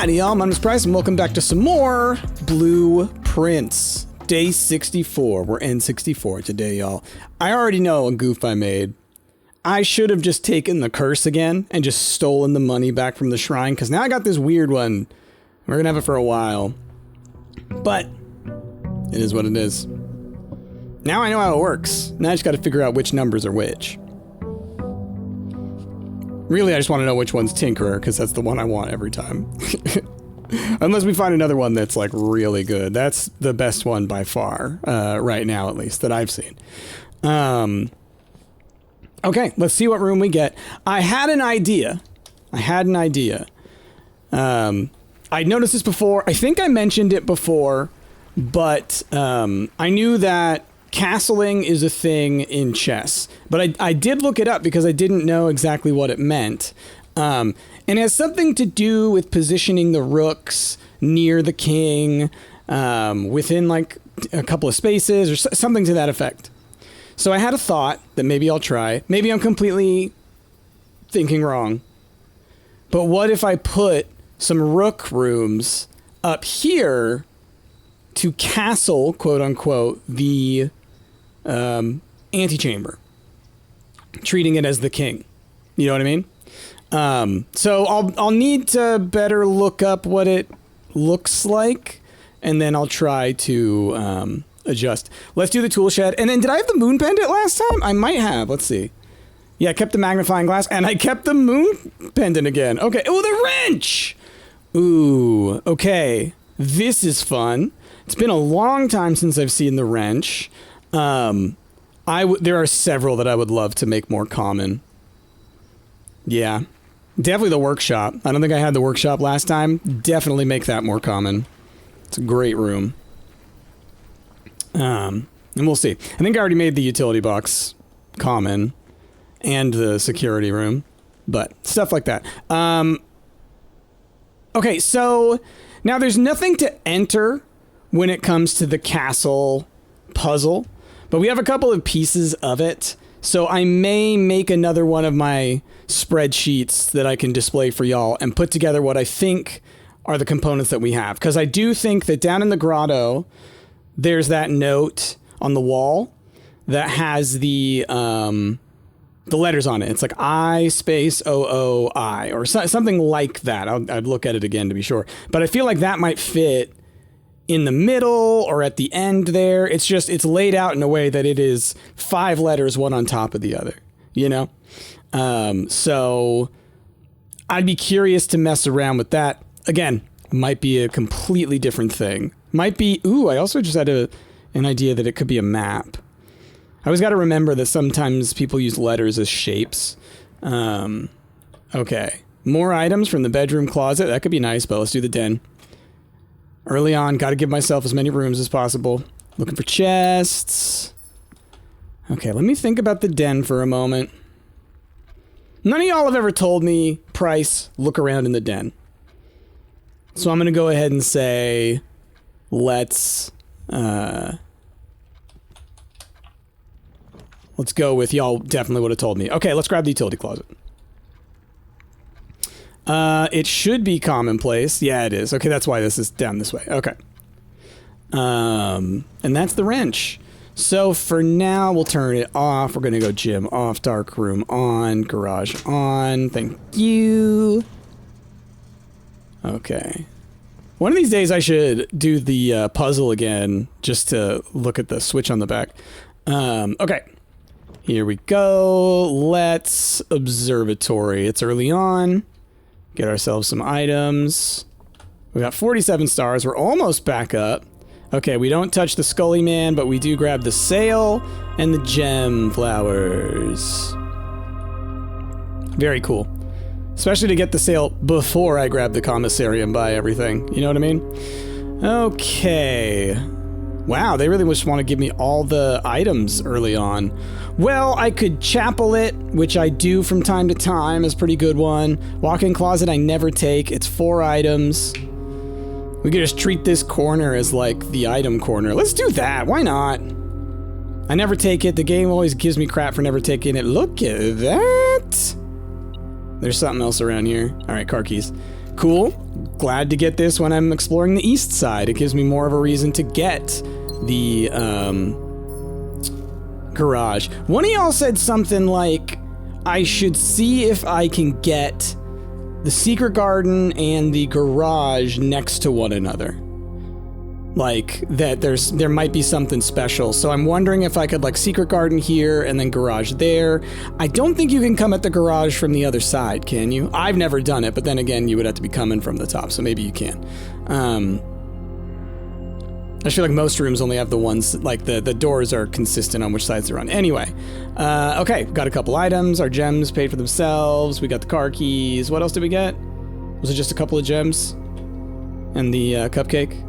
Alrighty, y'all, my name is Price, and welcome back to some more Blueprints. Day 64. We're in 64 today, y'all. I already know a goof I made. I should have just taken the curse again and just stolen the money back from the shrine, because now I got this weird one. We're going to have it for a while. But it is what it is. Now I know how it works. Now I just got to figure out which numbers are which. Really, I just want to know which one's Tinkerer, because that's the one I want every time. Unless we find another one that's, like, really good. That's the best one by far, right now, at least, that I've seen. Okay, let's see what room we get. I had an idea. I noticed this before. I think I mentioned it before, but I knew that castling is a thing in chess, but I did look it up because I didn't know exactly what it meant. And it has something to do with positioning the rooks near the king, within like a couple of spaces or something to that effect. So I had a thought that maybe I'll try. Maybe I'm completely thinking wrong. But what if I put some rook rooms up here to castle, quote unquote, the antechamber, treating it as the king. You know what I mean? So I'll need to better look up what it looks like, and then I'll try to adjust. Let's do the tool shed. And then did I have the moon pendant last time? I might have. Let's see. Yeah, I kept the magnifying glass, and I kept the moon pendant again. Okay. Oh, the wrench! Ooh, okay. This is fun. It's been a long time since I've seen the wrench. There are several that I would love to make more common. Yeah. Definitely the workshop. I don't think I had the workshop last time. Definitely make that more common. It's a great room. And we'll see. I think I already made the utility box common and the security room, but stuff like that. Okay, so now there's nothing to enter when it comes to the castle puzzle, but we have a couple of pieces of it. So I may make another one of my spreadsheets that I can display for y'all and put together what I think are the components that we have. Because I do think that down in the grotto, there's that note on the wall that has the letters on it. It's like I space OOI or something like that. I'd look at it again to be sure. But I feel like that might fit in the middle or at the end there. It's laid out in a way that it is 5 letters, one on top of the other, you know? So I'd be curious to mess around with that. Again, might be a completely different thing. Might be, I also just had an idea that it could be a map. I always got to remember that sometimes people use letters as shapes. Okay. More items from the bedroom closet. That could be nice, but let's do the den. Early on, got to give myself as many rooms as possible. Looking for chests. Okay, let me think about the den for a moment. None of y'all have ever told me, Price, look around in the den. So I'm going to go ahead and say, let's go with y'all definitely would have told me. Okay, let's grab the utility closet. It should be commonplace. Yeah, it is. Okay, that's why this is down this way. Okay. And that's the wrench. So for now, we'll turn it off. We're going to go gym off, dark room on, garage on. Thank you. Okay. One of these days I should do the puzzle again just to look at the switch on the back. Okay. Here we go. Let's observatory. It's early on. Get ourselves some items. We got 47 stars. We're almost back up. Okay, we don't touch the Scully Man, but we do grab the sail and the gem flowers. Very cool. Especially to get the sail before I grab the commissary and buy everything. You know what I mean? Okay. Wow, they really just want to give me all the items early on. Well, I could chapel it, which I do from time to time. Is a pretty good one. Walk-in closet I never take. It's 4 items. We could just treat this corner as like the item corner. Let's do that. Why not? I never take it. The game always gives me crap for never taking it. Look at that. There's something else around here. All right, car keys. Cool. Glad to get this when I'm exploring the east side. It gives me more of a reason to get the garage. One of y'all said something like, I should see if I can get the secret garden and the garage next to one another. Like, that there might be something special. So I'm wondering if I could, like, secret garden here and then garage there. I don't think you can come at the garage from the other side, can you? I've never done it, but then again, you would have to be coming from the top, so maybe you can. I feel like most rooms only have the ones, like, the doors are consistent on which sides they're on. Anyway, okay, got a couple items. Our gems paid for themselves. We got the car keys. What else did we get? Was it just a couple of gems? And the cupcake?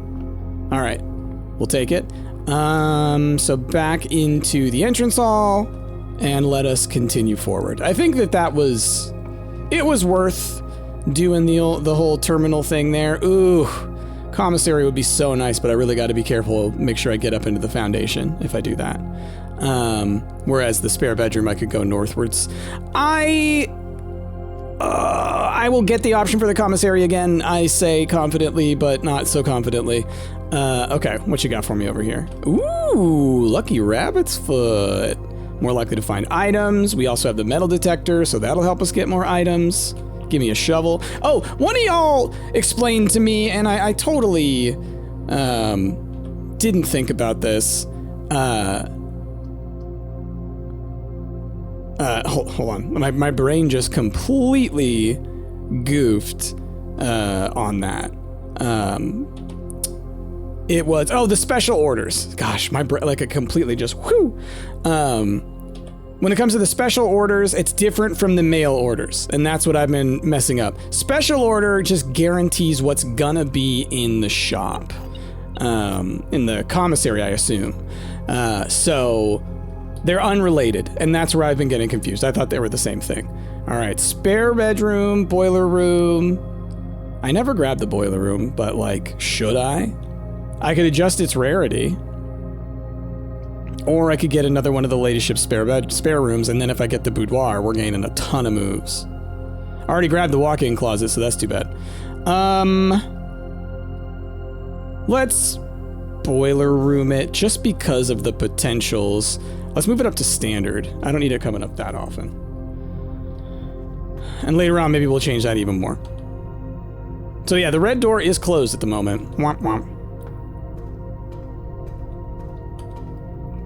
All right, we'll take it. So back into the entrance hall and let us continue forward. I think that was worth doing the whole terminal thing there. Ooh, commissary would be so nice, but I really got to be careful, make sure I get up into the foundation if I do that. Whereas the spare bedroom, I could go northwards. I will get the option for the commissary again, I say confidently, but not so confidently. Okay, what you got for me over here? Ooh, lucky rabbit's foot. More likely to find items. We also have the metal detector, so that'll help us get more items. Give me a shovel. Oh, one of y'all explained to me, and I totally didn't think about this. Hold on. My brain just completely goofed on that. It was, the special orders. Gosh, my brain, like, it completely just, whew. When it comes to the special orders, it's different from the mail orders, and that's what I've been messing up. Special order just guarantees what's gonna be in the shop. In the commissary, I assume. So they're unrelated, and that's where I've been getting confused. I thought they were the same thing. All right, spare bedroom, boiler room. I never grabbed the boiler room, but, like, should I? I could adjust its rarity. Or I could get another one of the latest ship spare rooms, and then if I get the boudoir, we're gaining a ton of moves. I already grabbed the walk-in closet, so that's too bad. Let's boiler room it, just because of the potentials. Let's move it up to standard. I don't need it coming up that often. And later on, maybe we'll change that even more. So yeah, the red door is closed at the moment. Womp womp.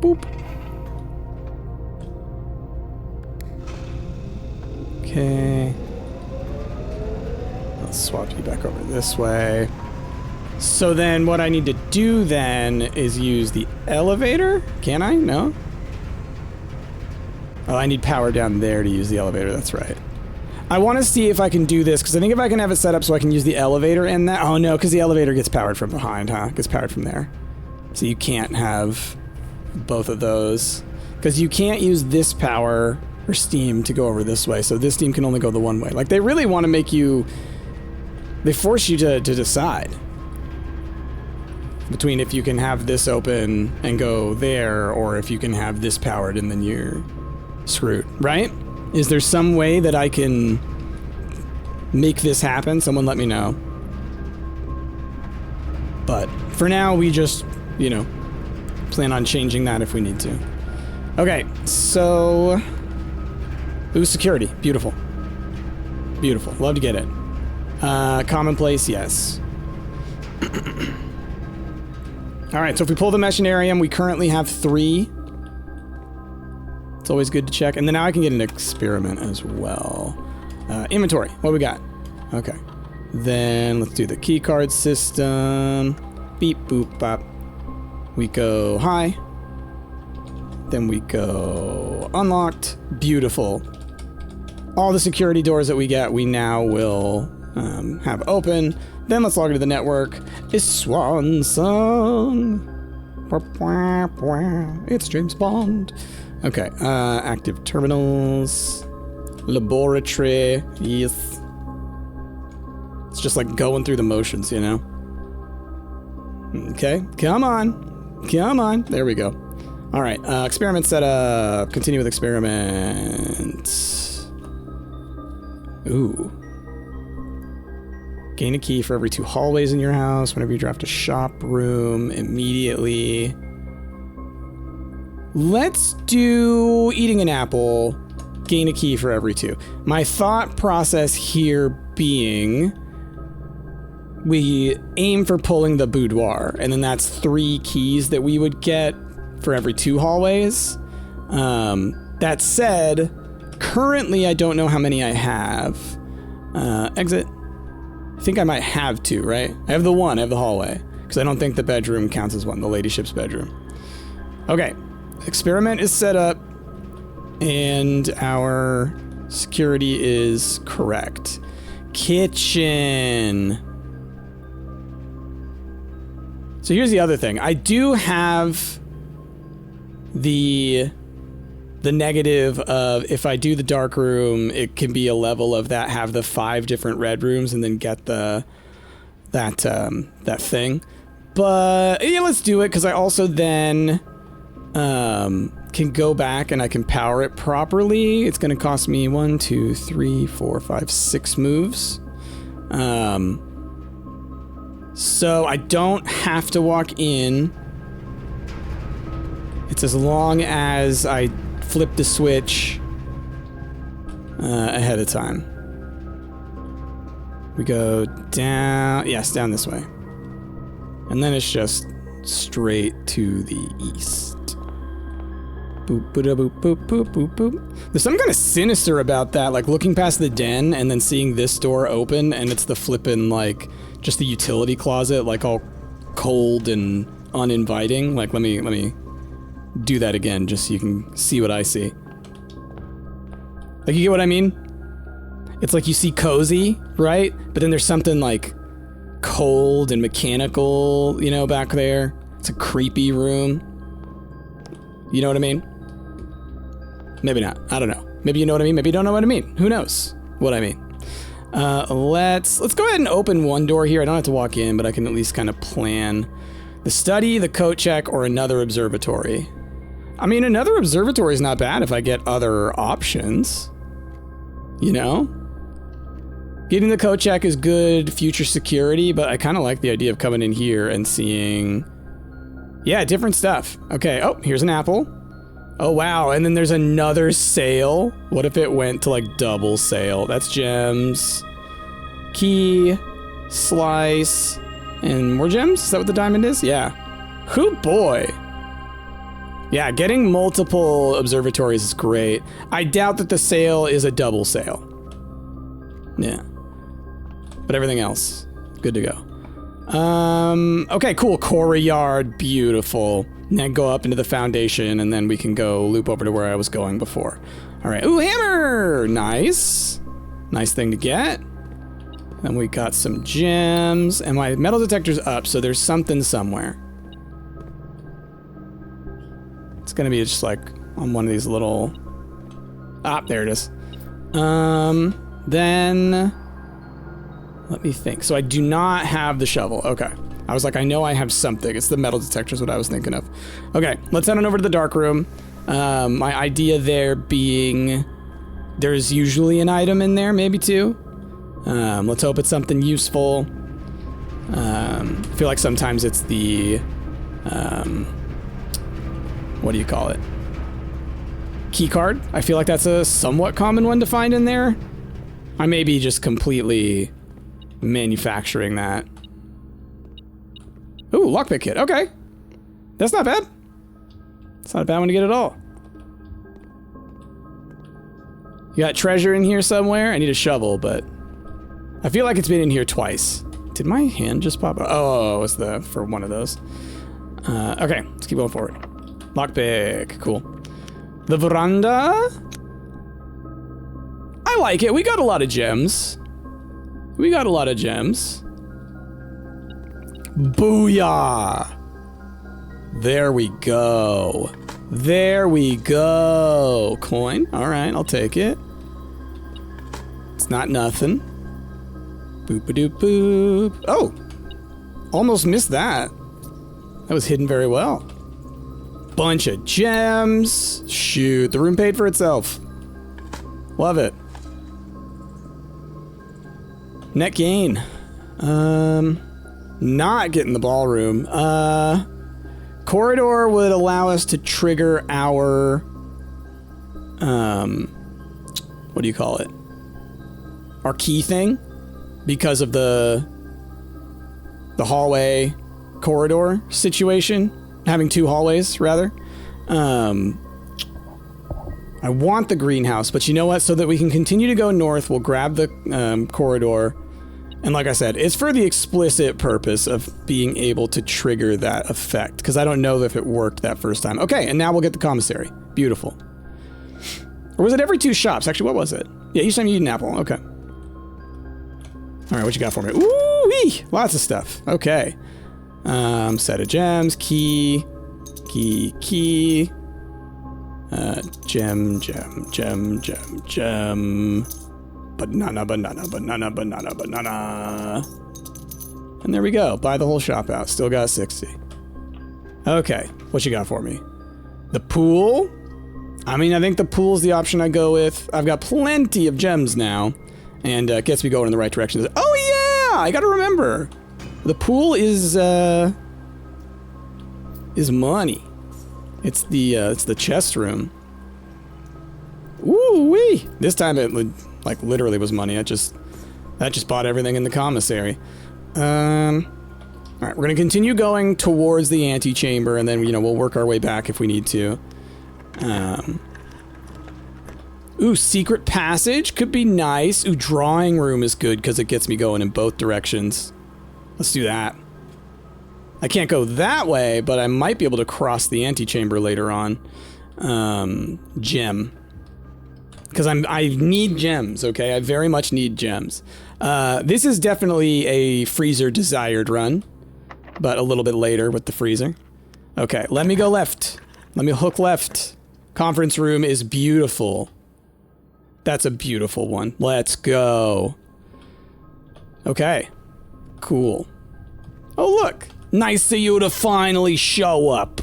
Boop. Okay. Let's swap you back over this way. So then what I need to do then is use the elevator? Can I? No? Oh, I need power down there to use the elevator. That's right. I want to see if I can do this, because I think if I can have it set up so I can use the elevator in that... Oh, no, because the elevator gets powered from behind, huh? Gets powered from there. So you can't have both of those. Because you can't use this power or steam to go over this way, so this steam can only go the one way. Like, they really want to make you... They force you to decide between if you can have this open and go there, or if you can have this powered and then you're screwed, right? Is there some way that I can make this happen? Someone let me know. But for now, we just, you know, plan on changing that if we need to. Okay, so... Ooh, security. Beautiful. Beautiful. Love to get it. Commonplace, yes. Alright, so if we pull the machinarium, we currently have 3. It's always good to check. And then now I can get an experiment as well. Inventory. What do we got? Okay. Then let's do the key card system. Beep, boop, bop. We go high. Then we go unlocked. Beautiful. All the security doors that we get, we now will have open. Then let's log into the network. It's Swan Song. It's James Bond. Okay, active terminals. Laboratory. Yes. It's just like going through the motions, you know? Okay, come on. Come on. There we go. All right, experiment setup. Continue with experiment. Ooh. Gain a key for every 2 hallways in your house. Whenever you draft a shop room, immediately. Let's do eating an apple. Gain a key for every 2. My thought process here being we aim for pulling the boudoir, and then that's 3 keys that we would get for every 2 hallways. That said, currently I don't know how many I have. Exit. I think I might have 2, right? I have the 1, I have the hallway, because I don't think the bedroom counts as 1, the ladyship's bedroom. Okay, experiment is set up, and our security is correct. Kitchen. So here's the other thing. I do have the negative of if I do the dark room, it can be a level of that, have the 5 different red rooms and then get that thing. But yeah, let's do it, because I also then can go back and I can power it properly. It's going to cost me 1, 2, 3, 4, 5, 6 moves. So I don't have to walk in. It's as long as I flip the switch ahead of time. We go down, yes, down this way. And then it's just straight to the east. Boop, boop, boop, boop, boop, boop, boop. There's something kind of sinister about that, like looking past the den and then seeing this door open, and it's the flippin', like, just the utility closet, like all cold and uninviting. Like, let me do that again, just so you can see what I see. Like, you get what I mean? It's like you see cozy, right? But then there's something, like, cold and mechanical, you know, back there. It's a creepy room. You know what I mean? Maybe not. I don't know. Maybe you know what I mean. Maybe you don't know what I mean. Who knows what I mean? Let's go ahead and open one door here. I don't have to walk in, but I can at least kind of plan the study, the coat check, or another observatory. I mean, another observatory is not bad if I get other options. You know? Getting the coat check is good future security, but I kind of like the idea of coming in here and seeing... Yeah, different stuff. Okay, oh, here's an apple. Oh, wow, and then there's another sale. What if it went to, like, double sale? That's gems. Key. Slice. And more gems? Is that what the diamond is? Yeah. Hoo boy. Yeah, getting multiple observatories is great. I doubt that the sale is a double sale. Yeah. But everything else, good to go. Okay, cool. Quarry yard, beautiful. And then go up into the foundation, and then we can go loop over to where I was going before. All right. Ooh, hammer! Nice. Nice thing to get. Then we got some gems, and my metal detector's up, so there's something somewhere. It's gonna be just like on one of these little... Ah, there it is. Then... Let me think. So I do not have the shovel. Okay. I was like, I know I have something. It's the metal detector is what I was thinking of. Okay, let's head on over to the dark room. My idea there being there's usually an item in there, maybe 2. Let's hope it's something useful. I feel like sometimes it's the, what do you call it? Key card. I feel like that's a somewhat common one to find in there. I may be just completely manufacturing that. Ooh, lockpick kit. Okay. That's not bad. It's not a bad one to get at all. You got treasure in here somewhere? I need a shovel, but I feel like it's been in here twice. Did my hand just pop up? Oh, it was for one of those. Okay, let's keep going forward. Lockpick. Cool. The veranda? I like it. We got a lot of gems. We got a lot of gems. Booyah! There we go. There we go. Coin. All right, I'll take it. It's not nothing. Boop-a-doop boop. Oh! Almost missed that. That was hidden very well. Bunch of gems. Shoot, the room paid for itself. Love it. Net gain. Not get in the ballroom. Corridor would allow us to trigger our, what do you call it? Our key thing, because of the hallway corridor situation, having 2 hallways rather. I want the greenhouse, but you know what? So that we can continue to go north, we'll grab the corridor. And like I said, it's for the explicit purpose of being able to trigger that effect, because I don't know if it worked that first time. Okay, and now we'll get the commissary. Beautiful. Or was it every 2 shops? Actually, what was it? Yeah, each time you eat an apple. Okay. All right, what you got for me? Ooh-wee! Lots of stuff. Okay. Set of gems, key. Gem. Banana. And there we go. Buy the whole shop out. Still got 60. Okay, what you got for me? The pool? I mean, I think the pool's the option I go with. I've got plenty of gems now, and it gets me going in the right direction. Oh yeah! I gotta remember. The pool is money. It's the chest room. Ooh-wee! This time it like literally was money. That just bought everything in the commissary. Alright, we're gonna continue going towards the antechamber, and then we'll work our way back if we need to. Ooh, secret passage could be nice. Ooh, drawing room is good because it gets me going in both directions. Let's do that. I can't go that way, but I might be able to cross the antechamber later on. Gem. Because I need gems, okay? I very much need gems. This is definitely a freezer desired run, but a little bit later with the freezer. Okay, let me go left. Let me hook left. Conference room is beautiful. That's a beautiful one. Let's go. Okay. Cool. Oh, look. Nice of you to finally show up.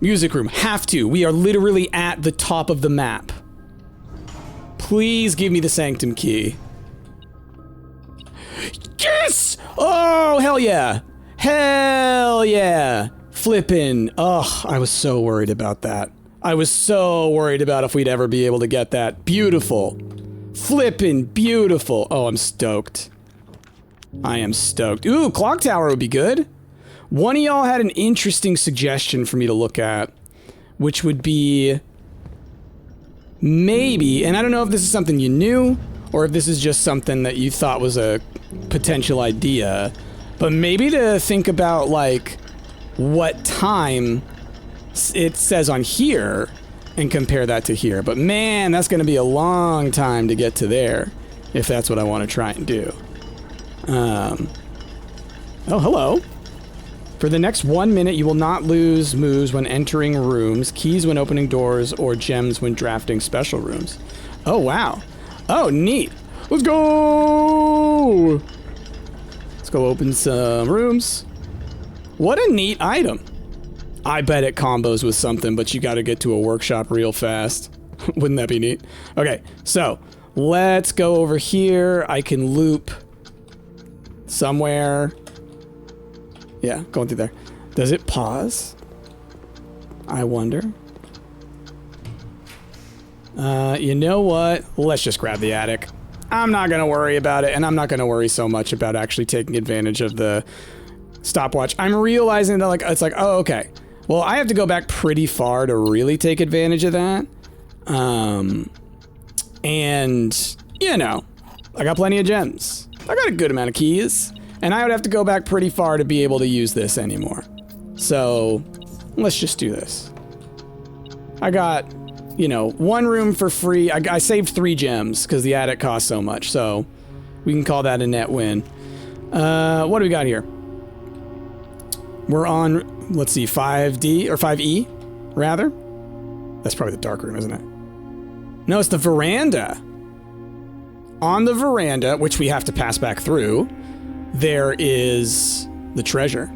Music room. Have to. We are literally at the top of the map. Please give me the Sanctum key. Yes! Oh, hell yeah. Hell yeah. Flippin'. Ugh, I was so worried about that. I was so worried about if we'd ever be able to get that. Beautiful. Flippin' beautiful. Oh, I'm stoked. I am stoked. Ooh, clock tower would be good. One of y'all had an interesting suggestion for me to look at, which would be maybe, and I don't know if this is something you knew or if this is just something that you thought was a potential idea, but maybe to think about like what time it says on here and compare that to here. But man, that's going to be a long time to get to there if that's what I want to try and do. Oh, hello. For the next 1 minute, you will not lose moves when entering rooms, keys when opening doors, or gems when drafting special rooms. Oh, wow. Oh, neat. Let's go! Let's go open some rooms. What a neat item. I bet it combos with something, but you gotta get to a workshop real fast. Wouldn't that be neat? Okay, so let's go over here. I can loop somewhere. Yeah, going through there. Does it pause? I wonder. You know what? Let's just grab the attic. I'm not gonna worry about it, and I'm not gonna worry so much about actually taking advantage of the stopwatch. I'm realizing that it's like, oh, okay. Well, I have to go back pretty far to really take advantage of that. And, you know, I got plenty of gems. I got a good amount of keys. And I would have to go back pretty far to be able to use this anymore. So, let's just do this. I got, you know, 1 room for free. I saved 3 gems because the attic cost so much. So, we can call that a net win. What do we got here? We're on, let's see, 5D, or 5E, rather. That's probably the dark room, isn't it? No, it's the veranda. On the veranda, which we have to pass back through, there is the treasure.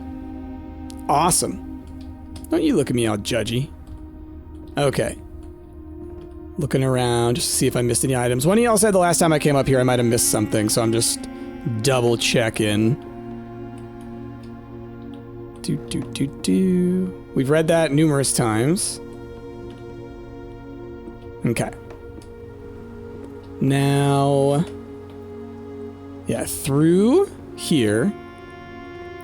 Awesome. Don't you look at me all judgy. Okay. Looking around just to see if I missed any items. One of y'all said the last time I came up here I might have missed something, so I'm just double check in. We've read that numerous times. Okay. Now, yeah, through here.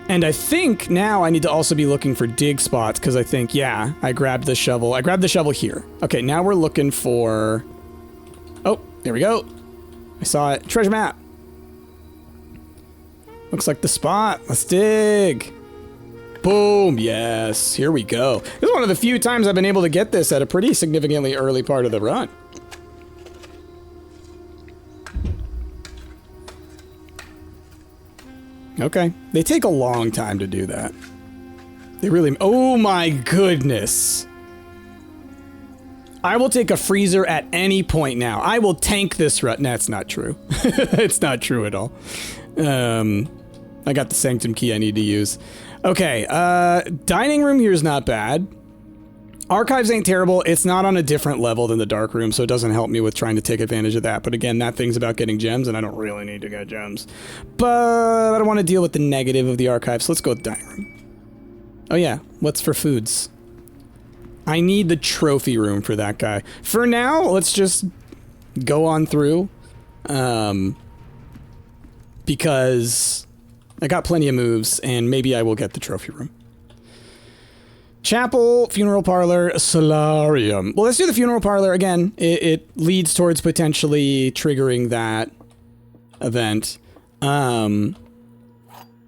And I think now I need to also be looking for dig spots because I think, yeah, I grabbed the shovel. I grabbed the shovel here. Okay, now we're looking for... Oh, there we go. I saw it. Treasure map. Looks like the spot. Let's dig. Boom. Yes. Here we go. This is one of the few times I've been able to get this at a pretty significantly early part of the run. Okay. They take a long time to do that. They really... Oh my goodness. I will take a freezer at any point now. I will tank this run. That's not true. It's not true at all. I got the Sanctum key I need to use. Okay, dining room here is not bad. Archives ain't terrible. It's not on a different level than the dark room, so it doesn't help me with trying to take advantage of that. But again, that thing's about getting gems, and I don't really need to get gems. But I don't want to deal with the negative of the archive, so let's go with dining room. Oh yeah, what's for foods? I need the trophy room for that guy. For now, let's just go on through. Because I got plenty of moves, and maybe I will get the trophy room. Chapel, funeral parlor, solarium. Well, let's do the funeral parlor again. It leads towards potentially triggering that event.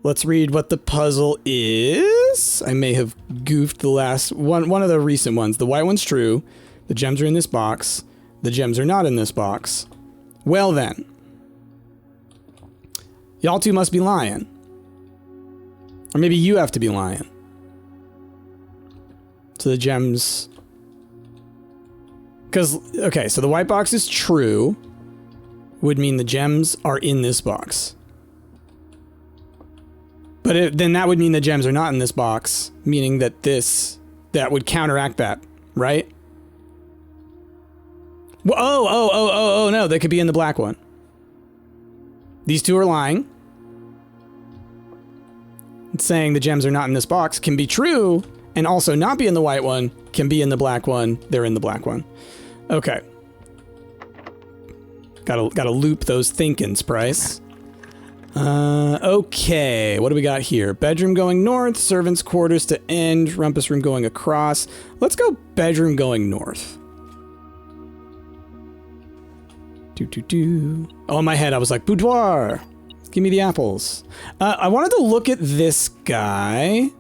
Let's read what the puzzle is. I may have goofed the last one. One of the recent ones. The white one's true. The gems are in this box. The gems are not in this box. Well then. Y'all two must be lying. Or maybe you have to be lying. So the gems... Because, okay, so the white box is true. Would mean the gems are in this box. But then that would mean the gems are not in this box. Meaning that that would counteract that, right? Well, oh, no, they could be in the black one. These two are lying. It's saying the gems are not in this box can be true, and also not be in the white one, can be in the black one, they're in the black one. Okay. Gotta loop those thinkins, Price. Okay, what do we got here? Bedroom going north, servants' quarters to end, rumpus room going across. Let's go bedroom going north. Oh, in my head, I was like, boudoir. Give me the apples. I wanted to look at this guy.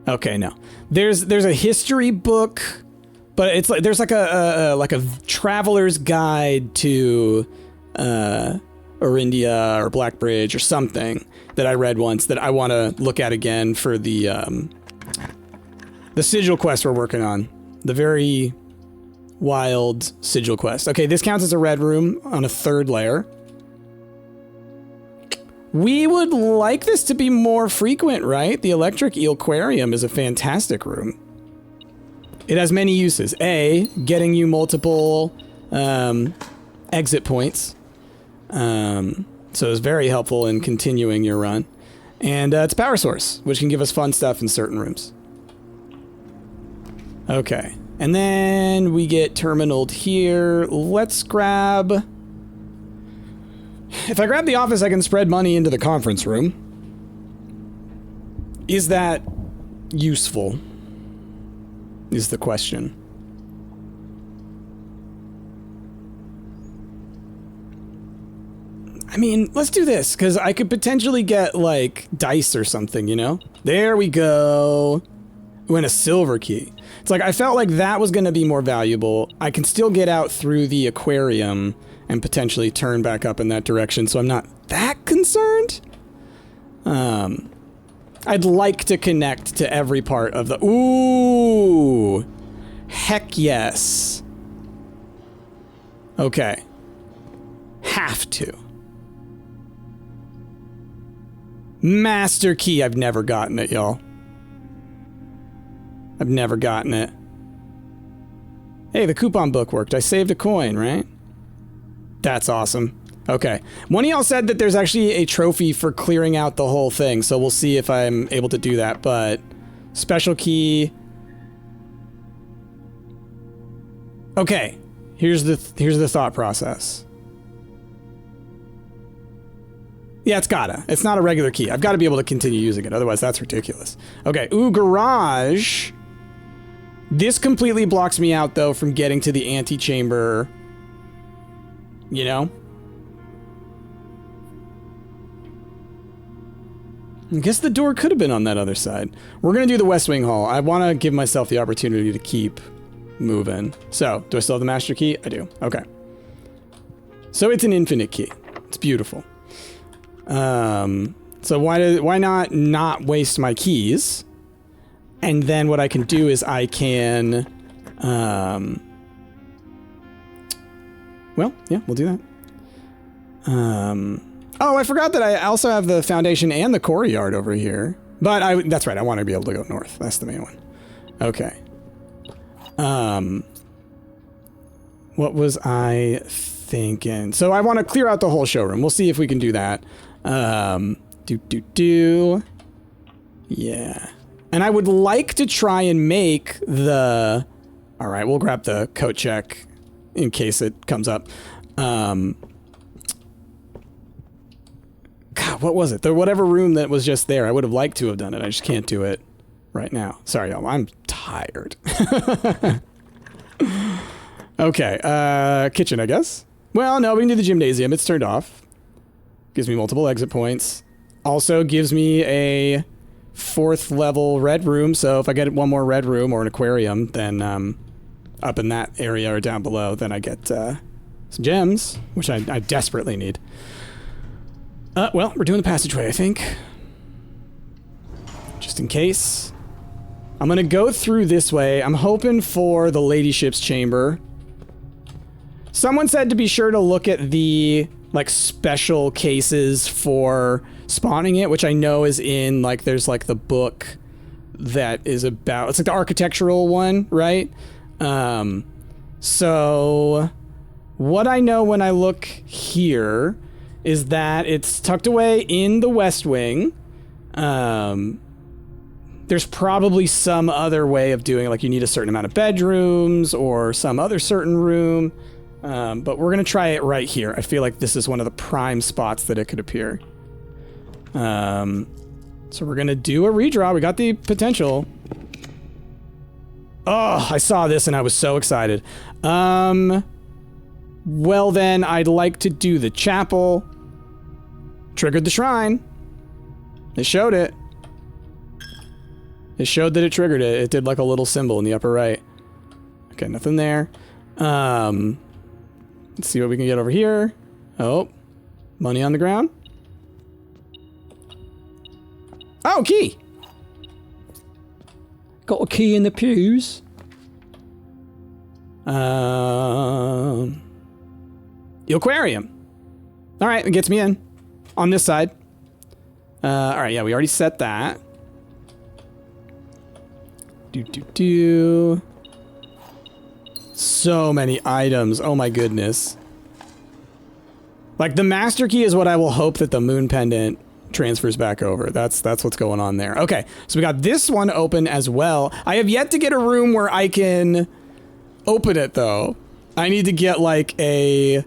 Okay, no. There's a history book, but it's like there's like a traveler's guide to Orindia or Blackbridge or something that I read once that I want to look at again for the sigil quest we're working on. The very wild sigil quest. Okay, this counts as a red room on a third layer. We would like this to be more frequent, right? The electric eel aquarium is a fantastic room. It has many uses. A, getting you multiple exit points. So it's very helpful in continuing your run. And it's a power source, which can give us fun stuff in certain rooms. Okay. And then we get terminaled here. Let's grab... If I grab the office, I can spread money into the conference room. Is that useful? Is the question. I mean, let's do this, because I could potentially get, like, dice or something, you know? There we go. Ooh, and a silver key. It's like, I felt like that was going to be more valuable. I can still get out through the aquarium and potentially turn back up in that direction, so I'm not that concerned. I'd like to connect to every part of the... Ooh! Heck yes. Okay. Have to. Master key. I've never gotten it, y'all. I've never gotten it. Hey, the coupon book worked. I saved a coin, right? That's awesome. Okay. One of y'all said that there's actually a trophy for clearing out the whole thing, so we'll see if I'm able to do that, but special key. Okay. Here's the thought process. Yeah, it's not a regular key. I've got to be able to continue using it, otherwise that's ridiculous. Okay, ooh, garage. This completely blocks me out, though, from getting to the antechamber, you know? I guess the door could have been on that other side. We're going to do the West Wing Hall. I want to give myself the opportunity to keep moving. So, do I still have the master key? I do. Okay. So it's an infinite key. It's beautiful. So why not waste my keys? And then what I can do is I can, well, yeah, we'll do that. Oh, I forgot that I also have the foundation and the core yard over here. But that's right, I want to be able to go north. That's the main one. Okay. What was I thinking? So I want to clear out the whole showroom. We'll see if we can do that. Yeah. And I would like to try and make the... All right, we'll grab the coat check in case it comes up. God, what was it? The whatever room that was just there. I would have liked to have done it. I just can't do it right now. Sorry, y'all. I'm tired. Okay, kitchen, I guess. Well, no, we can do the gymnasium. It's turned off. Gives me multiple exit points. Also gives me a 4th level red room. So if I get one more red room or an aquarium, then up in that area or down below, then I get some gems, which I desperately need. Well, we're doing the passageway, I think. Just in case. I'm gonna go through this way. I'm hoping for the ladyship's chamber. Someone said to be sure to look at the, like, special cases for spawning it, which I know is in, like, there's, like, the book that is about... It's, like, the architectural one, right? So... What I know when I look here is that it's tucked away in the West Wing. There's probably some other way of doing it, like you need a certain amount of bedrooms or some other certain room. But we're going to try it right here. I feel like this is one of the prime spots that it could appear. So we're going to do a redraw. We got the potential. Oh, I saw this and I was so excited. Well then, I'd like to do the chapel. Triggered the shrine. It showed it. It showed that it triggered it. It did like a little symbol in the upper right. Okay, nothing there. Let's see what we can get over here. Oh, money on the ground. Oh, key. Got a key in the pews. The aquarium. All right, it gets me in on this side. All right, yeah, we already set that. So many items. Oh my goodness. Like the master key is what I will hope that the moon pendant transfers back over. That's what's going on there. Okay, so we got this one open as well. I have yet to get a room where I can open it though. I need to get like a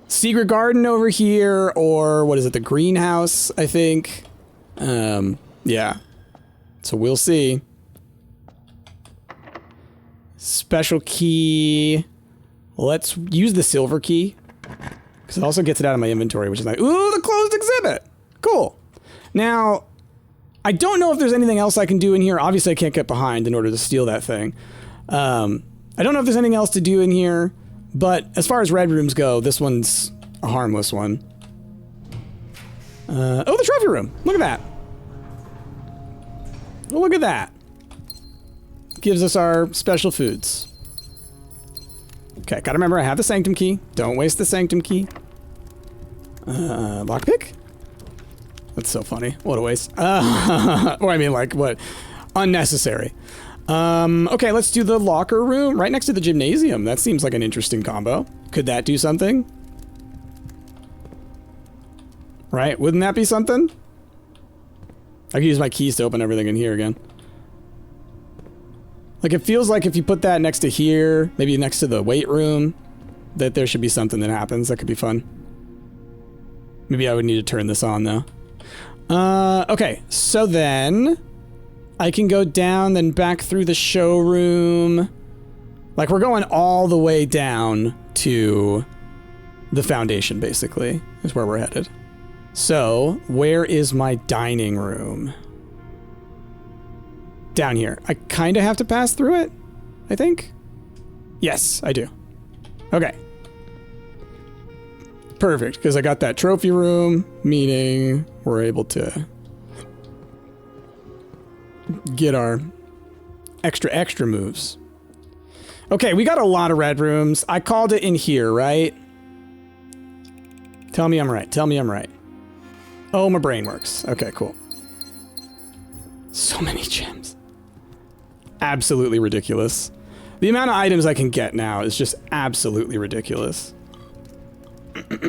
secret garden over here, or what is it, the greenhouse, I think. Yeah. So we'll see. Special key. Let's use the silver key, because it also gets it out of my inventory, which is like, ooh, the closed exhibit. Cool. Now, I don't know if there's anything else I can do in here. Obviously, I can't get behind in order to steal that thing. I don't know if there's anything else to do in here. But as far as red rooms go, this one's a harmless one. Oh, the trophy room. Look at that. Oh, look at that. Gives us our special foods. Okay, gotta remember I have the Sanctum key. Don't waste the Sanctum key. Lockpick? That's so funny. What a waste. Or I mean, like, what? Unnecessary. Okay, let's do the locker room right next to the gymnasium. That seems like an interesting combo. Could that do something? Right? Wouldn't that be something? I could use my keys to open everything in here again. Like, it feels like if you put that next to here, maybe next to the weight room, that there should be something that happens. That could be fun. Maybe I would need to turn this on, though. Okay. So then I can go down, then back through the showroom. Like, we're going all the way down to the Foundation, basically, is where we're headed. So, where is my dining room? Down here. I kind of have to pass through it, I think. Yes, I do. Okay. Perfect, because I got that trophy room, meaning we're able to get our extra moves. Okay, we got a lot of red rooms. I called it in here, right? Tell me I'm right. Tell me I'm right. Oh, my brain works. Okay, cool. So many gems. Absolutely ridiculous. The amount of items I can get now is just absolutely ridiculous. Part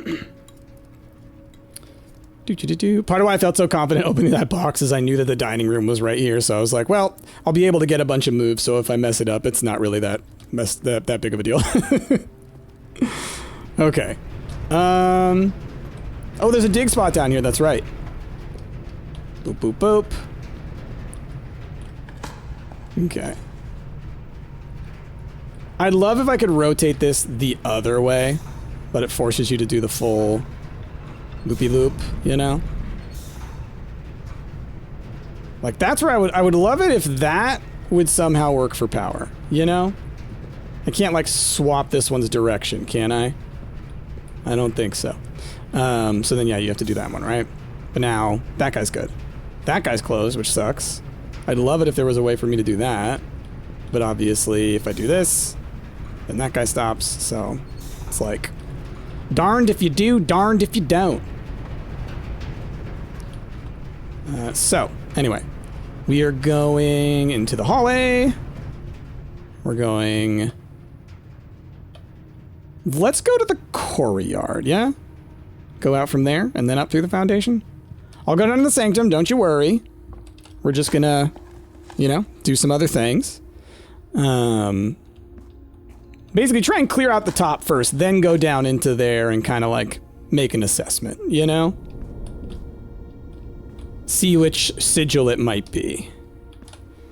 of why I felt so confident opening that box is I knew that the dining room was right here, so I was like, well, I'll be able to get a bunch of moves, so if I mess it up, it's not really that big of a deal. Okay. Oh, there's a dig spot down here, that's right. Boop, boop, boop. Okay. I'd love if I could rotate this the other way, but it forces you to do the full loopy-loop, you know? Like, that's where I would love it if that would somehow work for power, you know? I can't, like, swap this one's direction, can I? I don't think so. So then, yeah, you have to do that one, right? But now, that guy's good. That guy's closed, which sucks. I'd love it if there was a way for me to do that. But obviously, if I do this, then that guy stops. So, it's like, darned if you do, darned if you don't. So, anyway. We are going into the hallway. We're going... Let's go to the courtyard, yeah? Go out from there, and then up through the Foundation. I'll go down to the Sanctum, don't you worry. We're just gonna, you know, do some other things. Basically try and clear out the top first, then go down into there and kind of like make an assessment, you know? See which sigil it might be.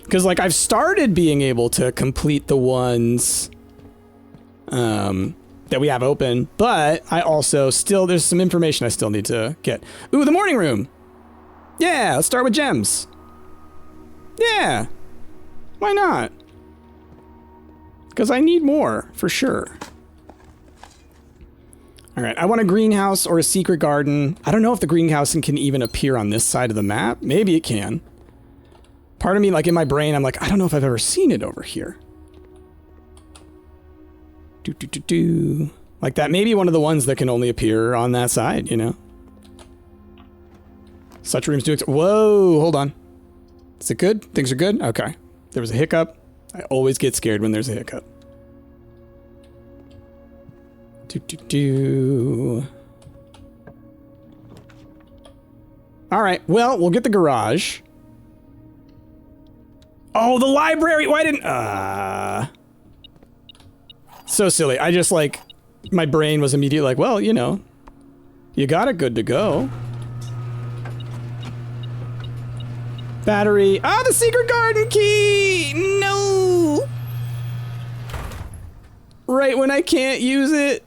Because, like, I've started being able to complete the ones that we have open, but I also still, there's some information I still need to get. Ooh, the morning room! Yeah, let's start with gems. Yeah, why not? Because I need more, for sure. Alright, I want a greenhouse or a secret garden. I don't know if the greenhouse can even appear on this side of the map. Maybe it can. Part of me, like, in my brain, I'm like, I don't know if I've ever seen it over here. Like that, maybe one of the ones that can only appear on that side, you know? Such rooms do whoa, hold on. Is it good? Things are good? Okay. There was a hiccup. I always get scared when there's a hiccup. Alright, well, we'll get the garage. Oh, the library! Why didn't... So silly. I just, like... My brain was immediately like, well, you know. You got it good to go. Battery. Ah, the secret garden key! No! Right when I can't use it.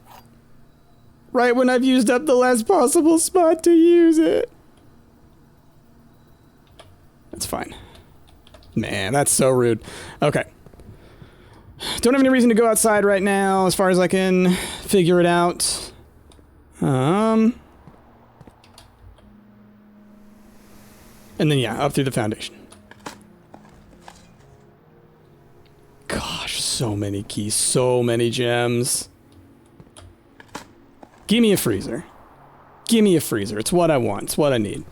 Right when I've used up the last possible spot to use it. That's fine. Man, that's so rude. Okay. Don't have any reason to go outside right now, as far as I can figure it out. And then, yeah, up through the Foundation. Gosh, so many keys, so many gems. Give me a freezer. Give me a freezer. It's what I want. It's what I need.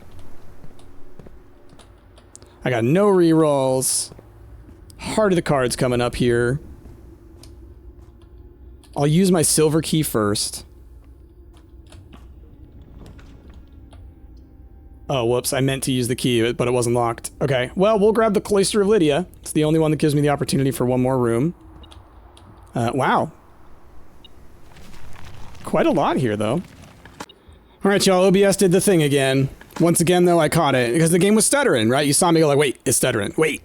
I got no rerolls. Heart of the cards coming up here. I'll use my silver key first. Oh, whoops. I meant to use the key, but it wasn't locked. Okay. Well, we'll grab the Cloister of Lydia. It's the only one that gives me the opportunity for one more room. Wow. Quite a lot here, though. All right, y'all. OBS did the thing again. Once again, though, I caught it because the game was stuttering, right? You saw me go like, wait, it's stuttering. Wait.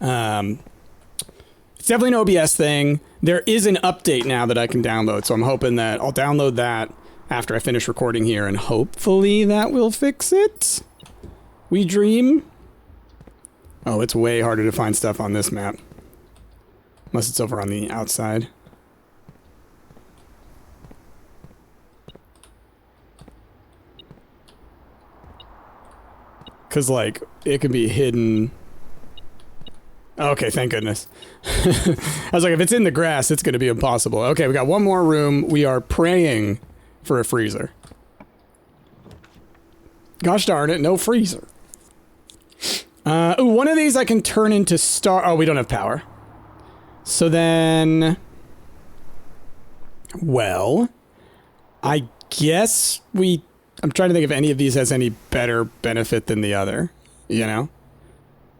It's definitely an OBS thing. There is an update now that I can download, so I'm hoping that I'll download that after I finish recording here, and hopefully that will fix it. We dream. Oh, it's way harder to find stuff on this map. Unless it's over on the outside. Because, like, it can be hidden. Okay, thank goodness. I was like, if it's in the grass, it's going to be impossible. Okay, we got one more room. We are praying for a freezer. Gosh darn it, no freezer. Ooh, one of these I can turn into star... Oh, we don't have power. So then... Well... I guess we... I'm trying to think if any of these has any better benefit than the other. You know?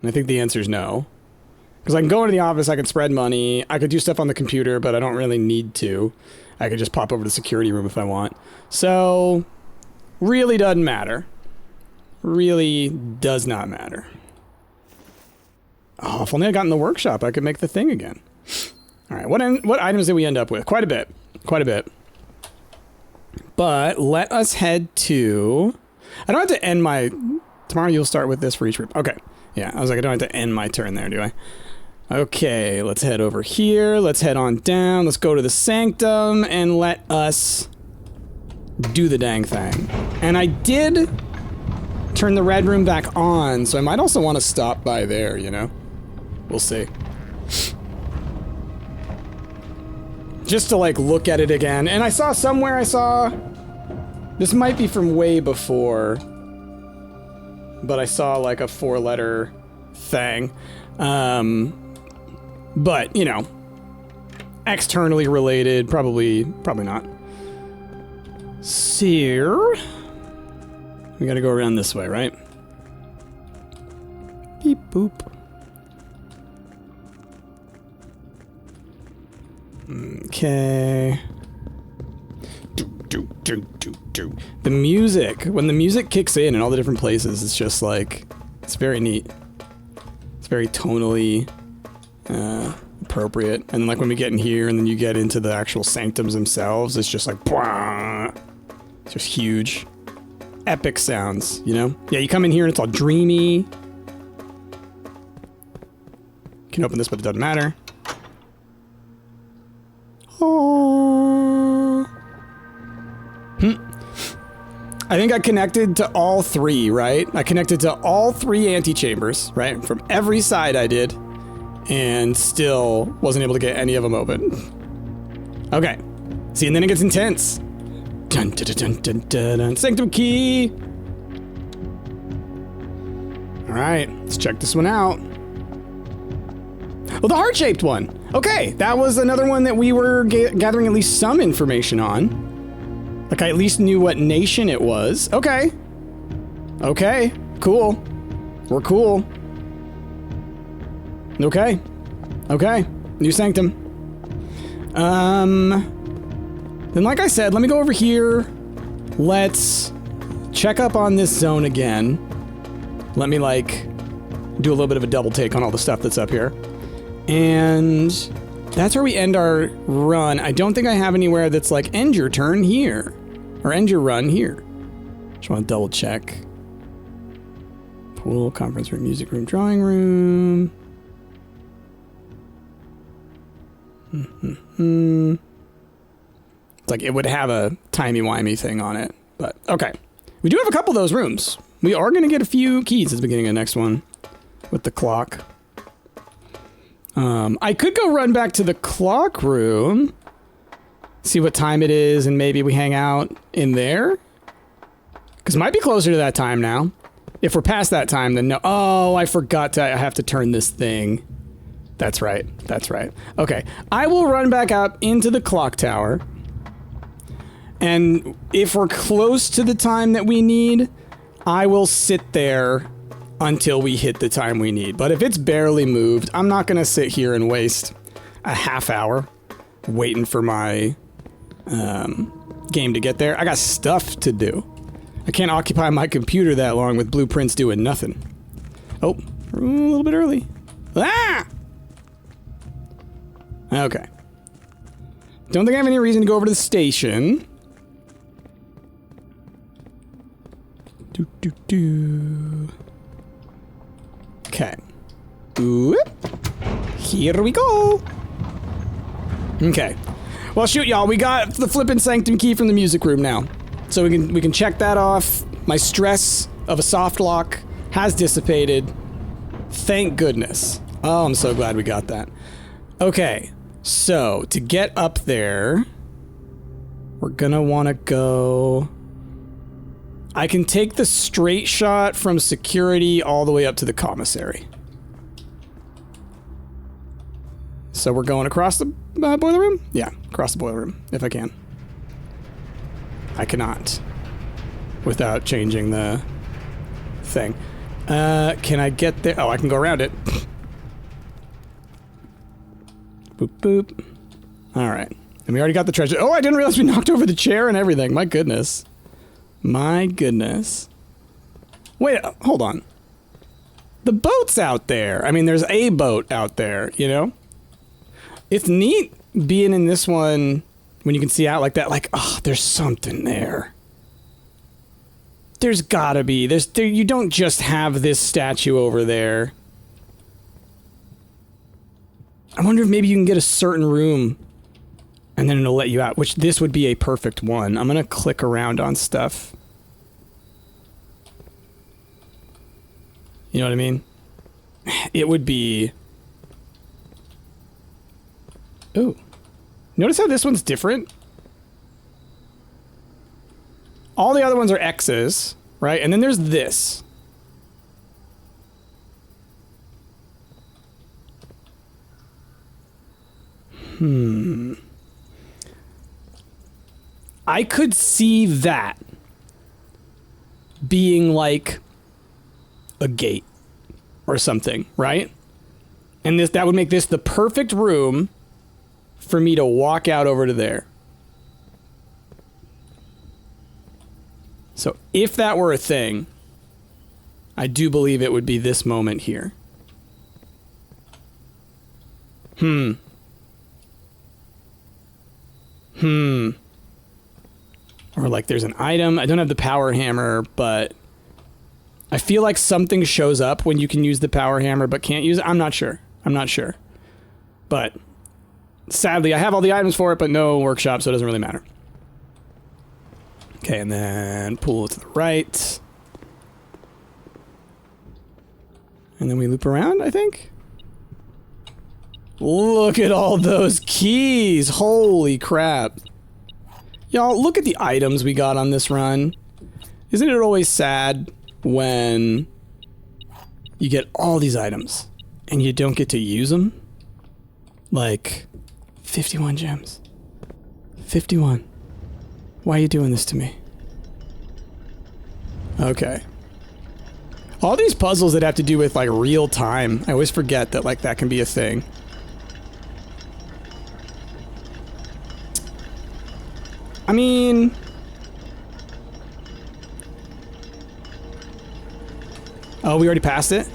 And I think the answer is no. Because I can go into the office, I can spread money, I could do stuff on the computer, but I don't really need to. I could just pop over to the security room if I want. So... Really doesn't matter. Really does not matter. Oh, if only I got in the workshop, I could make the thing again. All right, what items did we end up with? Quite a bit. Quite a bit. But let us head to... I don't have to end my... Tomorrow you'll start with this for each group. Okay. Yeah, I was like, I don't have to end my turn there, do I? Okay, let's head over here. Let's head on down. Let's go to the Sanctum and let us do the dang thing. And I did turn the red room back on, so I might also want to stop by there, you know? We'll see. Just to, like, look at it again. And I saw somewhere, this might be from way before, but I saw, like, a 4-letter thing. But, you know, externally related, probably not. So, we gotta go around this way, right? Beep boop. Okay. The music, when the music kicks in all the different places, it's just like, it's very neat. It's very tonally appropriate. And then like when we get in here and then you get into the actual sanctums themselves, it's just like, blah, it's just huge. Epic sounds, you know? Yeah, you come in here and it's all dreamy. You can open this, but it doesn't matter. Oh. I think I connected to all three, right? I connected to all three antechambers, right? From every side I did, and still wasn't able to get any of them open. Okay. See, and then it gets intense. Dun, dun, dun, dun, dun, dun. Sanctum key! Alright, let's check this one out. Oh, the heart-shaped one! Okay, that was another one that we were gathering at least some information on. Like, I at least knew what nation it was. Okay. Okay, cool. We're cool. Okay. Okay. New sanctum. Then like I said, let me go over here. Let's check up on this zone again. Let me, like, do a little bit of a double take on all the stuff that's up here. And that's where we end our run. I don't think I have anywhere that's like, end your turn here. Or end your run here. Just want to double check. Pool, conference room, music room, drawing room. It's like it would have a timey-wimey thing on it. But, okay. We do have a couple of those rooms. We are going to get a few keys at the beginning of the next one. With the clock. I could go run back to the clock room. See what time it is, and maybe we hang out in there. Because it might be closer to that time now. If we're past that time, then no. Oh, I forgot I have to turn this thing. That's right. That's right. Okay. I will run back up into the clock tower. And if we're close to the time that we need, I will sit there until we hit the time we need. But if it's barely moved, I'm not going to sit here and waste a half hour waiting for my game to get there. I got stuff to do. I can't occupy my computer that long with blueprints doing nothing. Oh, a little bit early. Ah! Okay. Don't think I have any reason to go over to the station. Okay. Here we go. Okay. Well, shoot, y'all. We got the flippin' Sanctum key from the music room now. So we can check that off. My stress of a soft lock has dissipated. Thank goodness. Oh, I'm so glad we got that. Okay. So, to get up there, we're gonna want to go... I can take the straight shot from security all the way up to the commissary. So we're going across the boiler room? Yeah, across the boiler room, if I can. I cannot. Without changing the thing. Can I get there? Oh, I can go around it. Boop, boop. Alright. And we already got the treasure. Oh, I didn't realize we knocked over the chair and everything. My goodness. My goodness. Wait, hold on. The boat's out there. I mean, there's a boat out there, you know? It's neat being in this one when you can see out like that. Like, oh, there's something there. There's gotta be. You don't just have this statue over there. I wonder if maybe you can get a certain room and then it'll let you out, which this would be a perfect one. I'm gonna click around on stuff. You know what I mean? It would be... Ooh. Notice how this one's different? All the other ones are X's, right? And then there's this. I could see that being like a gate or something, right? And that would make this the perfect room for me to walk out over to there. So if that were a thing, I do believe it would be this moment here. Or like there's an item. I don't have the power hammer, but I feel like something shows up when you can use the power hammer but can't use it. I'm not sure. But sadly, I have all the items for it, but no workshop, so it doesn't really matter. Okay, and then pull it to the right. And then we loop around, I think. Look at all those keys. Holy crap. Y'all, look at the items we got on this run. Isn't it always sad when you get all these items and you don't get to use them? Like, 51 gems. 51. Why are you doing this to me? Okay. All these puzzles that have to do with, like, real time. I always forget that, like, that can be a thing. I mean... Oh, we already passed it?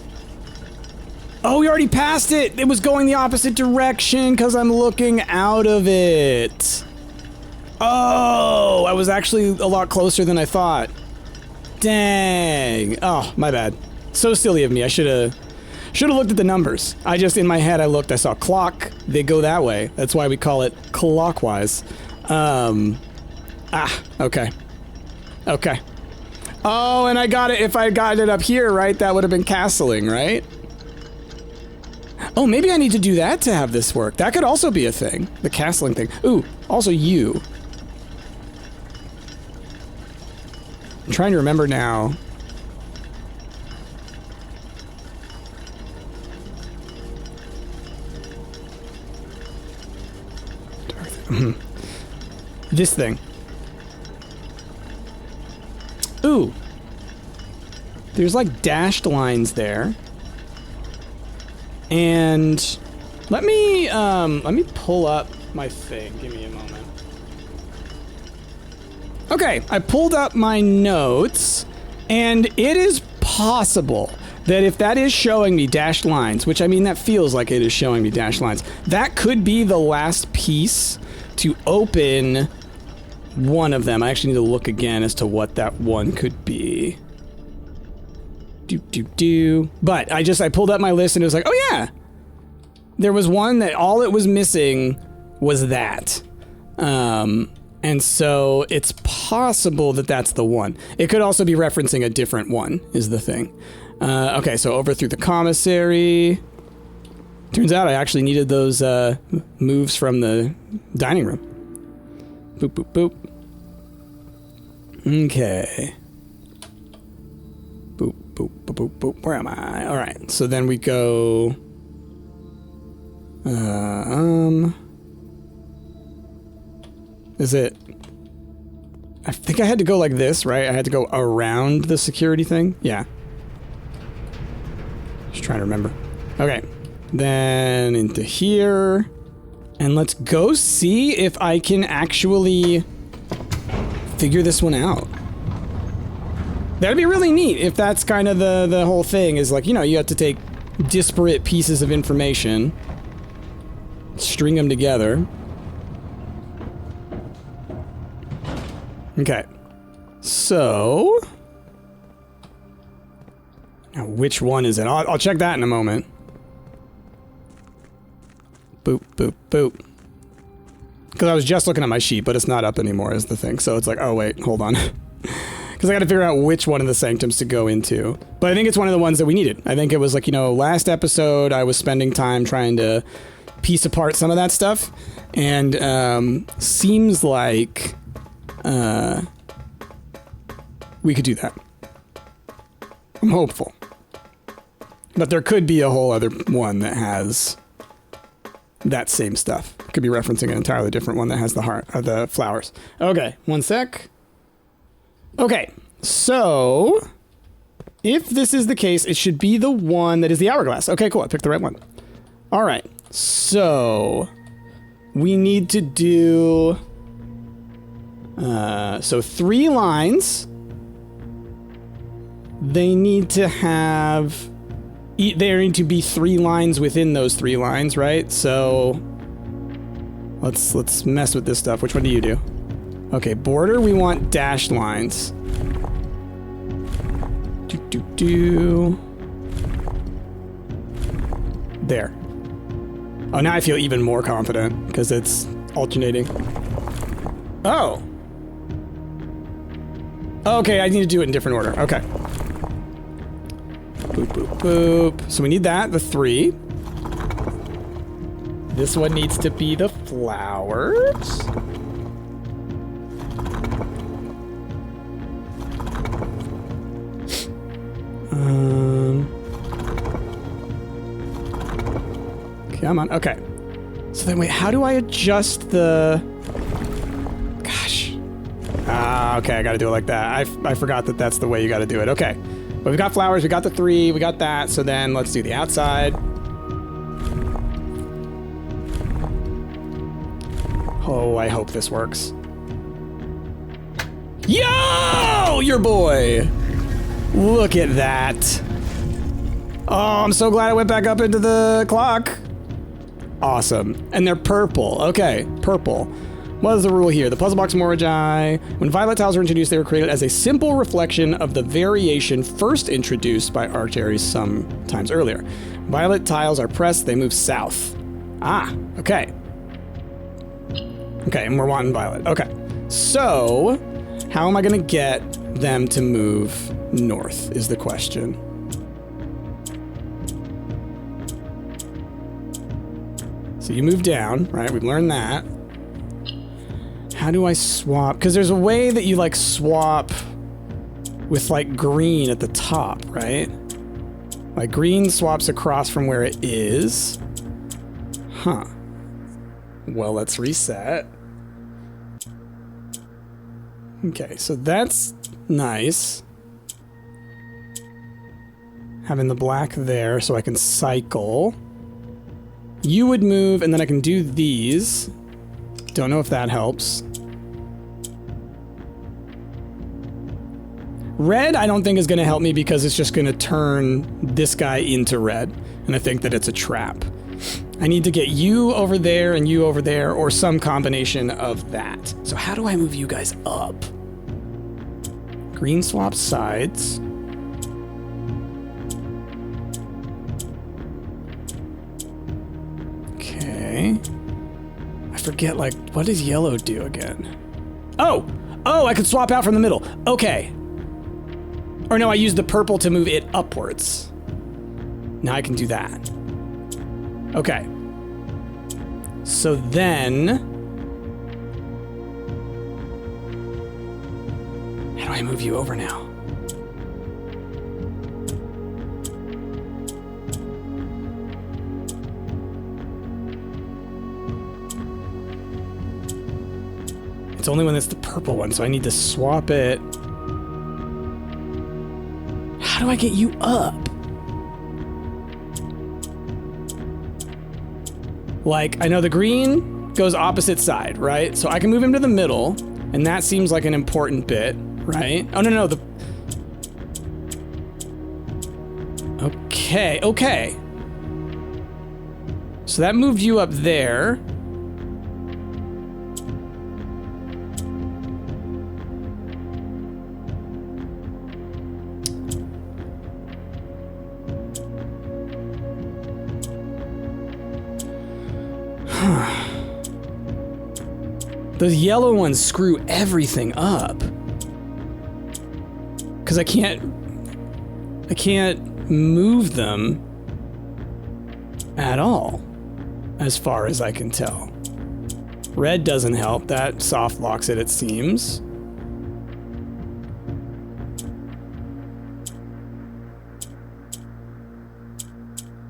Oh, we already passed it! It was going the opposite direction because I'm looking out of it. Oh, I was actually a lot closer than I thought. Dang. Oh, my bad. So silly of me. I should have looked at the numbers. I just, in my head, I saw clock. They go that way. That's why we call it clockwise. Okay. Okay. Oh, and I got it. If I got it up here, right, that would have been castling, right? Oh, maybe I need to do that to have this work. That could also be a thing. The castling thing. Ooh, also you. I'm trying to remember now. This thing. Ooh. There's like dashed lines there. And let me pull up my thing. Give me a moment. Okay, I pulled up my notes, and it is possible that if that is showing me dashed lines, which I mean that feels like it is showing me dashed lines, that could be the last piece to open one of them. I actually need to look again as to what that one could be. But I pulled up my list and it was like, oh yeah, there was one that all it was missing was that. And so it's possible that that's the one. It could also be referencing a different one, is the thing. Okay, so over through the commissary. Turns out I actually needed those moves from the dining room. Boop, boop, boop. Okay. Boop, boop, boop, boop, boop. Where am I? All right, so then we go... Is it... I think I had to go like this, right? I had to go around the security thing? Yeah. Just trying to remember. Okay. Then into here. And let's go see if I can actually figure this one out. That'd be really neat if that's kind of the whole thing is like, you know, you have to take disparate pieces of information, string them together. Okay. So... now, which one is it? I'll check that in a moment. Boop, boop, boop. Because I was just looking at my sheet, but it's not up anymore is the thing. So it's like, oh wait, hold on. Because I got to figure out which one of the sanctums to go into. But I think it's one of the ones that we needed. I think it was like, you know, last episode I was spending time trying to piece apart some of that stuff. And seems like we could do that. I'm hopeful. But there could be a whole other one that has that same stuff. Could be referencing an entirely different one that has the heart or the flowers. Okay, one sec. Okay, so if this is the case, it should be the one that is the hourglass. Okay, cool. I picked the right one. All right, so we need to do so 3 lines. They need to have. There need to be 3 lines within those 3 lines, right? So let's mess with this stuff. Which one do you do? Okay, border, we want dashed lines. There. Oh, now I feel even more confident because it's alternating. Oh. Okay, I need to do it in different order. Okay. Boop, boop, boop. So we need that, the 3. This one needs to be the flowers. Come on, okay. So then wait, how do I adjust the... Gosh. Ah, okay, I gotta do it like that. I forgot that that's the way you gotta do it. Okay. But we've got flowers, we got the 3, we got that, so then let's do the outside. Oh, I hope this works. Yo! Your boy! Look at that. Oh, I'm so glad I went back up into the clock. Awesome. And they're purple. Okay, purple. What is the rule here? The puzzle box Moragi. When violet tiles were introduced, they were created as a simple reflection of the variation first introduced by Archaeries some times earlier. Violet tiles are pressed, they move south. Ah, okay. Okay, and we're wanting violet. Okay. So, how am I going to get them to move north is the question. So you move down, right? We've learned that. How do I swap? Because there's a way that you, like, swap with, like, green at the top, right? Like, green swaps across from where it is. Huh. Well, let's reset. Okay, so that's nice. having the black there so I can cycle. You would move, and then I can do these. Don't know if that helps. Red, I don't think is going to help me because it's just going to turn this guy into red. And I think that it's a trap. I need to get you over there and you over there, or some combination of that. So how do I move you guys up? Green swap sides. Okay. I forget, like, what does yellow do again? Oh! Oh, I could swap out from the middle. Okay. Or no, I used the purple to move it upwards. Now I can do that. Okay. So then... how do I move you over now? It's only when it's the purple one, so I need to swap it. How do I get you up? Like, I know the green goes opposite side, right? So I can move him to the middle, and that seems like an important bit, right? Oh, no, the... Okay, okay. So that moved you up there. Those yellow ones screw everything up. Because I can't move them at all, as far as I can tell. Red doesn't help. That soft locks it seems.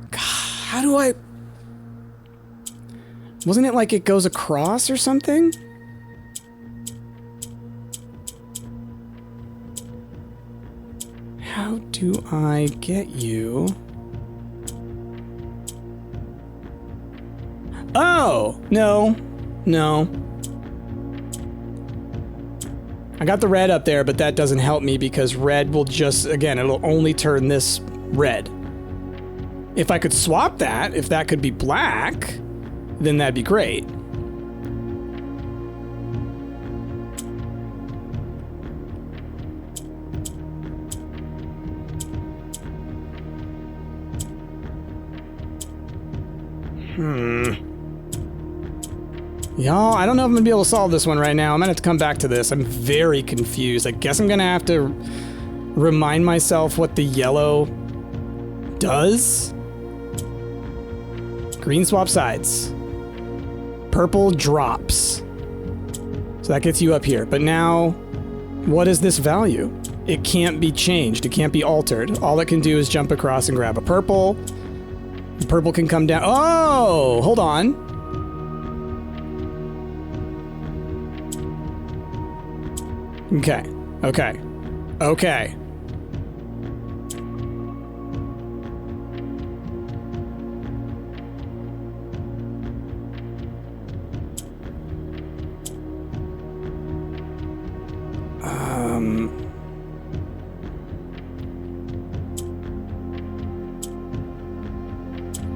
God, how do I... Wasn't it like it goes across or something? How do I get you? Oh, no. I got the red up there, but that doesn't help me because red will just, again, it'll only turn this red. If I could swap that, if that could be black, then that'd be great. Y'all, I don't know if I'm gonna be able to solve this one right now. I'm gonna have to come back to this. I'm very confused. I guess I'm gonna have to remind myself what the yellow does. Green swap sides. Purple drops. So that gets you up here. But now, what is this value? It can't be changed. It can't be altered. All it can do is jump across and grab a purple. The purple can come down. Oh, hold on. Okay.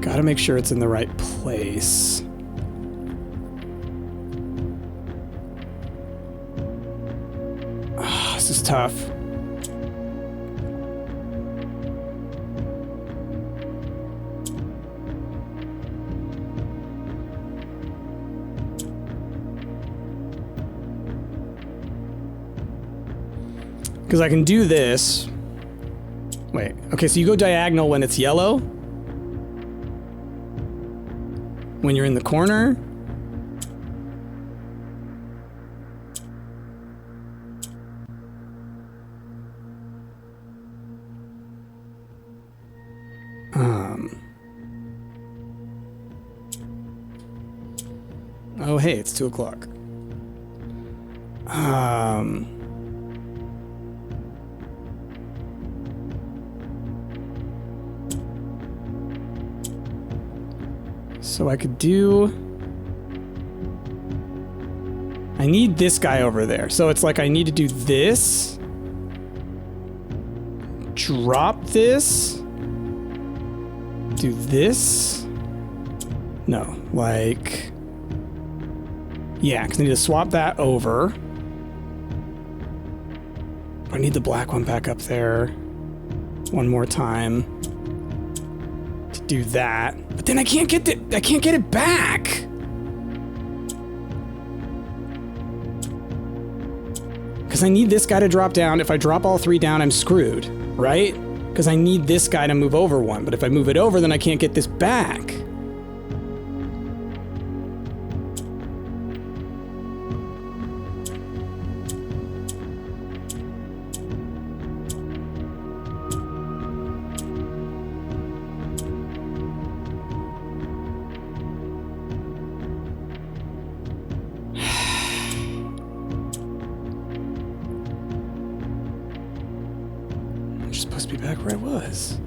Gotta make sure it's in the right place. This is tough. Because I can do this. Wait, okay, so you go diagonal when it's yellow. When you're in the corner. Oh, hey, it's 2 o'clock. So I could do... I need this guy over there. So it's like I need to do this. Drop this. Do this. No, like... Yeah, because I need to swap that over. I need the black one back up there. One more time. To do that. But then I can't get it back! Because I need this guy to drop down. If I drop all three down, I'm screwed, right? Because I need this guy to move over one. But if I move it over, then I can't get this back. Supposed to be back where I was.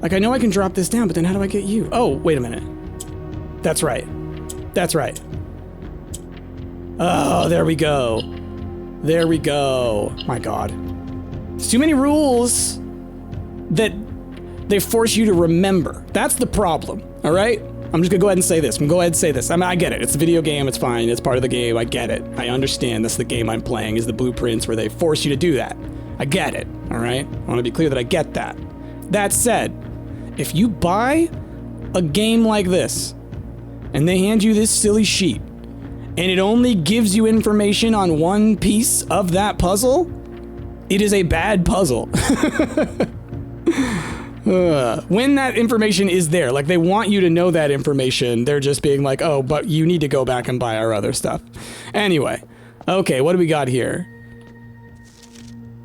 Like, I know I can drop this down, but then how do I get you? Oh, wait a minute. That's right. That's right. Oh, there we go. There we go. My God. There's too many rules that they force you to remember. That's the problem, all right? I'm just gonna go ahead and say this. I'm gonna go ahead and say this. I mean, I get it. It's a video game. It's fine. It's part of the game. I get it. I understand that's the game I'm playing, is the blueprints where they force you to do that. I get it, all right? I want to be clear that I get that. That said, if you buy a game like this, and they hand you this silly sheet, and it only gives you information on one piece of that puzzle, it is a bad puzzle. When that information is there, like they want you to know that information, they're just being like, oh, but you need to go back and buy our other stuff. Anyway, okay, what do we got here?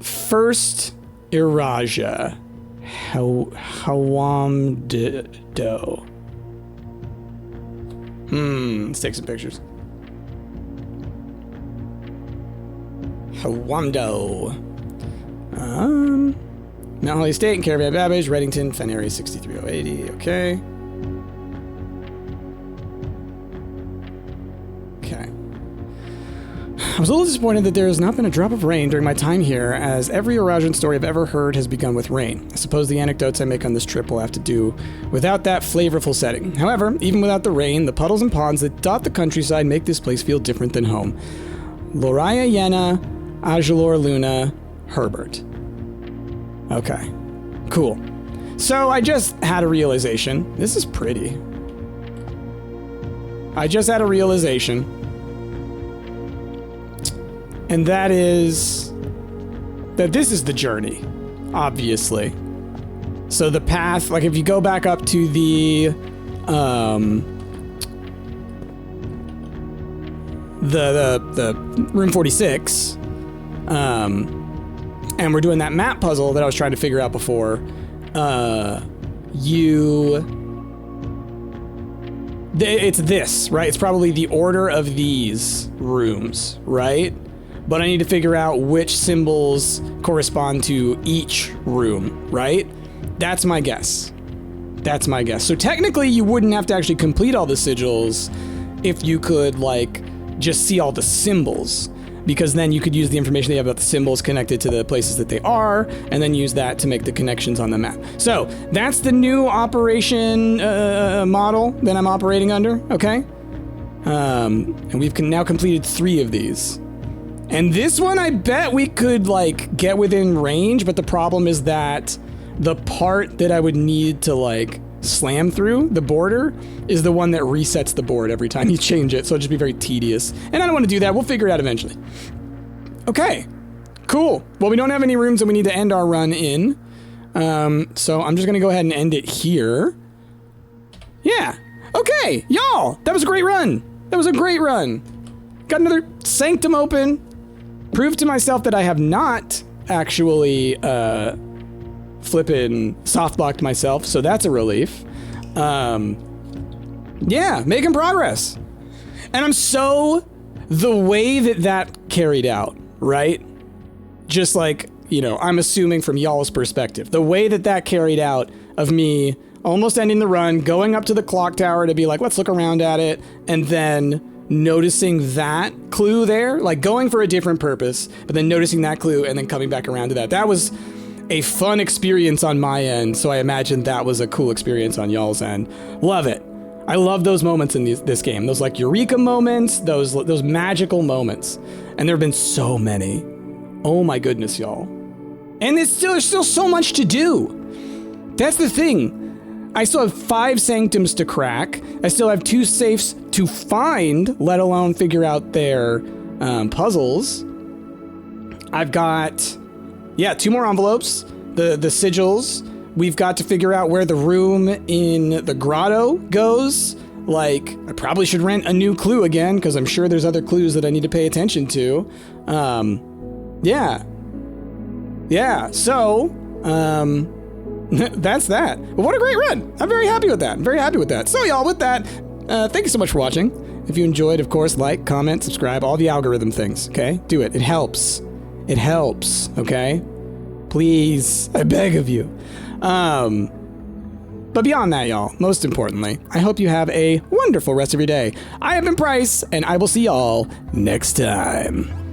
First Iraja. Hawamdo. Let's take some pictures. Hawamdo. Mount Holly Estate and Caravan Babbage, Reddington, Fen Area 63080. Okay. Okay. I was a little disappointed that there has not been a drop of rain during my time here, as every Irajan story I've ever heard has begun with rain. I suppose the anecdotes I make on this trip will have to do without that flavorful setting. However, even without the rain, the puddles and ponds that dot the countryside make this place feel different than home. Loraya Yena, Ajalor Luna, Herbert. Okay, cool. So I just had a realization. This is pretty. I just had a realization. And that is that this is the journey, obviously. So the path, like if you go back up to the room 46, and we're doing that map puzzle that I was trying to figure out before, it's this, right? It's probably the order of these rooms, right? But I need to figure out which symbols correspond to each room, right? That's my guess. That's my guess. So technically you wouldn't have to actually complete all the sigils if you could, like, just see all the symbols, because then you could use the information they have about the symbols connected to the places that they are, and then use that to make the connections on the map. So that's the new operation model that I'm operating under, okay? And we've now completed 3 of these. And this one, I bet we could, like, get within range, but the problem is that the part that I would need to, like, slam through, the border, is the one that resets the board every time you change it, so it'll just be very tedious. And I don't want to do that. We'll figure it out eventually. Okay, cool. Well, we don't have any rooms that we need to end our run in, so I'm just going to go ahead and end it here. Yeah. Okay, y'all, that was a great run. That was a great run. Got another Sanctum open. Proved to myself that I have not actually flippin' soft-blocked myself, so that's a relief. Yeah, making progress. And I'm so... the way that carried out, right? Just like, you know, I'm assuming from y'all's perspective, the way that carried out of me, almost ending the run, going up to the clock tower to be like, let's look around at it, and then noticing that clue there, like going for a different purpose, but then noticing that clue and then coming back around to that. That was a fun experience on my end, so I imagine that was a cool experience on y'all's end. Love it. I love those moments in this game. Those like eureka moments, those magical moments. And there have been so many. Oh my goodness, y'all. And there's still so much to do. That's the thing. I still have 5 sanctums to crack. I still have 2 safes to find, let alone figure out their puzzles. I've got, 2 more envelopes, the sigils. We've got to figure out where the room in the grotto goes. Like, I probably should rent a new clue again, because I'm sure there's other clues that I need to pay attention to. So, that's that. But what a great run. I'm very happy with that. So y'all, with that, thank you so much for watching. If you enjoyed, of course, like, comment, subscribe, all the algorithm things, okay? Do it. It helps. It helps, okay? Please, I beg of you. But beyond that, y'all, most importantly, I hope you have a wonderful rest of your day. I have been Price, and I will see y'all next time.